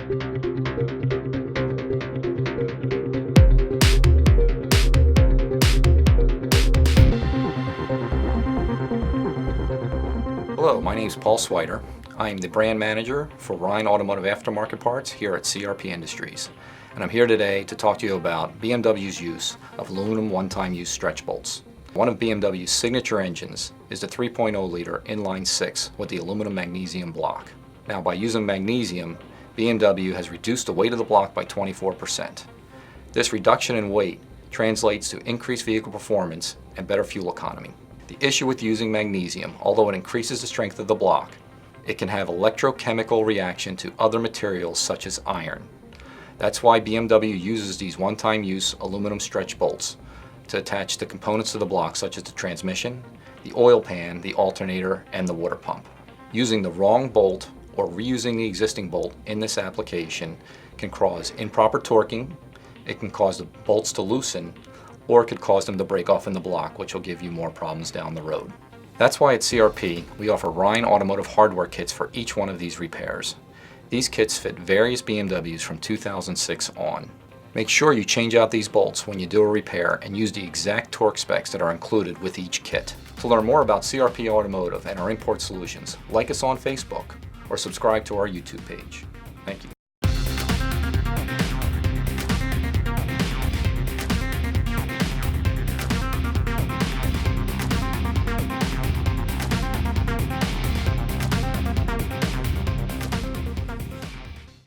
Hello, my name is Paul Swyter. I am the brand manager for Rhine Automotive Aftermarket Parts here at CRP Industries. And I'm here today to talk to you about BMW's use of aluminum one-time use stretch bolts. One of BMW's signature engines is the 3.0 liter inline 6 with the aluminum magnesium block. Now, by using magnesium, BMW has reduced the weight of the block by 24%. This reduction in weight translates to increased vehicle performance and better fuel economy. The issue with using magnesium, although it increases the strength of the block, it can have electrochemical reaction to other materials such as iron. That's why BMW uses these one-time use aluminum stretch bolts to attach the components of the block such as the transmission, the oil pan, the alternator, and the water pump. Using the wrong bolt or reusing the existing bolt in this application can cause improper torquing, it can cause the bolts to loosen, or it could cause them to break off in the block, which will give you more problems down the road. That's why at CRP, we offer Rhine Automotive hardware kits for each one of these repairs. These kits fit various BMWs from 2006 on. Make sure you change out these bolts when you do a repair and use the exact torque specs that are included with each kit. To learn more about CRP Automotive and our import solutions, like us on Facebook or subscribe to our YouTube page. Thank you.